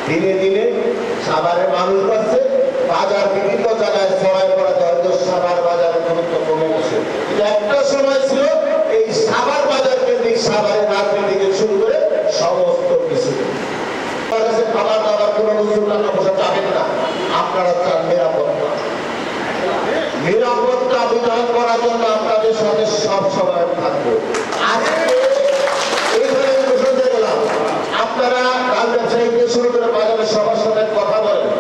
দিনে দিনে সাভারের মানুষ পাচ্ছে বাজার বিভিন্ন জায়গায় ছড়াই পড়াতে হয়তো সাভার বাজারের গুরুত্ব কমে গেছে। একটা সময় ছিল এই সাভার বাজার কেন্দ্রিক সাভারের রাজনীতি থেকে শুরু করে সমস্ত কিছু খাবার দাবার কোনো কিছু টাকা পয়সা চাবেন না, আপনারা চান নিরাপত্তা। নিরাপত্তা বিধান করার জন্য আপনাদের সাথে সব সময় থাকবো। আজকে এইখানে ঘোষণা দিয়ে গেলাম, আপনারা ডাল ব্যবসায়ীকে শুরু করে বাজারের সবার সাথে কথা বলেন,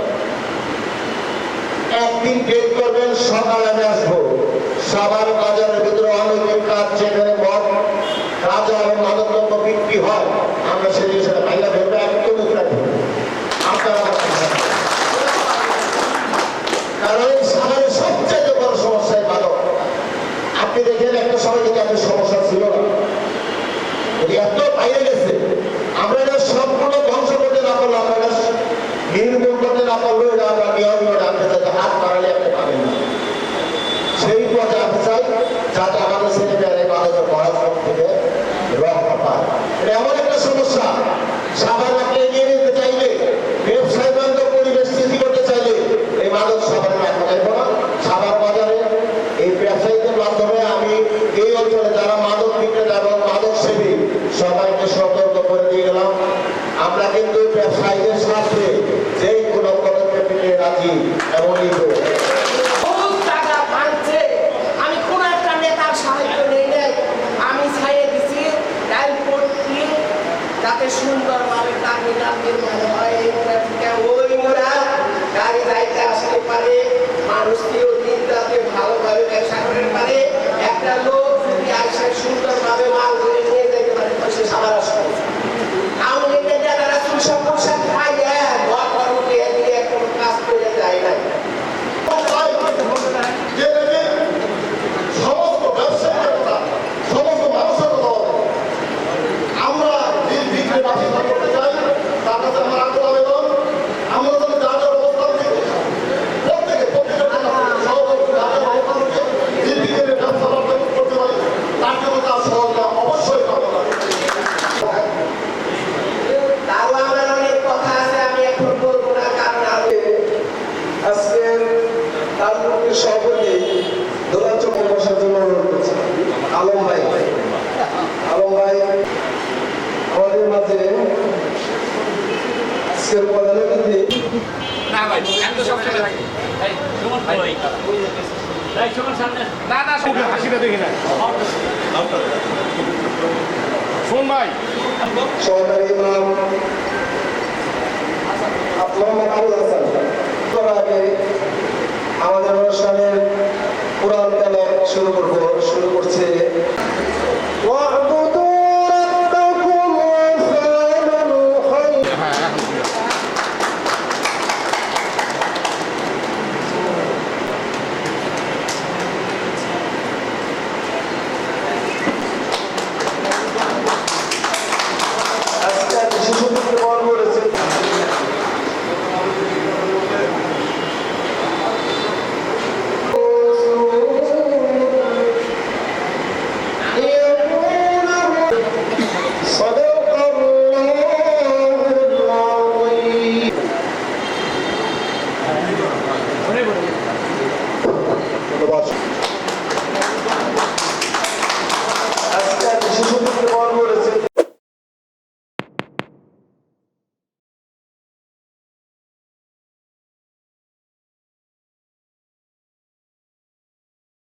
একদিন ডেট করবেন, সকালে আমি আসবো। সাভার বাজারের ভিতরে অনৈতিক কাজ যেখানে মদ গাঁজা এবং মাদকদ্রব্য বিক্রি হয়, আমরা সেই জিনিসটা বাইরে ভেবে একদম রাখবো। আপনারা কারণ এই সাভারের সবচেয়ে বড় সমস্যা মাদক। আপনি দেখেন একটা সময় কিন্তু এত সমস্যা ছিল না, এত বাইরে গেছে। আমরা এটা সম্পূর্ণ ধ্বংস করতে না পারলো, আমরা এটা নির্মূল করতে না পারলো, এটা আমরা নিয়মিত আনতে চাই, হাত বাড়ালে আপনি পাবেন না। সেই পথে আনতে চাই যাতে আমাদের ছেলেমেয়েরা এই মাদকের পড়াশোনা থেকে রক্ষা পায়। এটা এমন একটা সমস্যা, সাভার আপনি এগিয়ে নিতে চাইলে, ব্যবসায় বান্ধব পরিবেশ সৃষ্টি করতে চাইলে এই মাদক সাভারে রাখা যাইব না। সাভার বাজারে এই ব্যবসায়ীদের মাধ্যমে আমি এই অঞ্চলে যারা মাদক বিক্রেতা এবং মাদক সেবী সবাইকে সতর্ক করে দিয়ে গেলাম, আমরা কিন্তু ব্যবসায়ীদের সাথে যে কোনো পদক্ষেপ নিতে রাজি। এমনই আমি কোন একটা নেতার সাহায্য নেই নাই, আমি ছাইয়ে দিছি ডাইলপোর্ট দিয়ে যাতে সুন্দরভাবে টার্মিনাল নির্মাণ হয়। এই মোড়া থেকে ওই মোড়া গাড়ি যাইতে আসতে পারে, মানুষকেও দিন রাতে ভালোভাবে ব্যবসা করতে পারে। একটা লোক যদি আসে সুন্দরভাবে মাল ধরে নিয়ে যেতে পারে, সে সাবার আসবে। আওয়ামী লীগের নেতারা 200 পোশাক খাইয়ে ঘর ঘর উঠে দিয়ে কোনো কাজ করে যায় না। সমস্ত ব্যবসায়ীর কথা, সমস্ত মানুষের কথা আমরা নির্বিঘ্নে ব্যবসা করতে চাই। তার কাছে আমার আগ্রহ আবেদন, আমরা যদি যা যা অবস্থান থেকে প্রত্যেকের নির্বিঘ্নে ব্যবসা করতে পারি, তার জন্য তার সহযোগিতা অবশ্যই পাবো। তাও আমার অনেক কথা আছে, আমি এখন বলবো না, কারণ আজকে তার মুখে সভাপতি দোলা চোখে বসার জন্য অনুরোধ করছি। আলম ভাই আমাদের মাঝে আজকের প্রধান অতিথি। সহকারী ইমাম মোহাম্মদ আবুল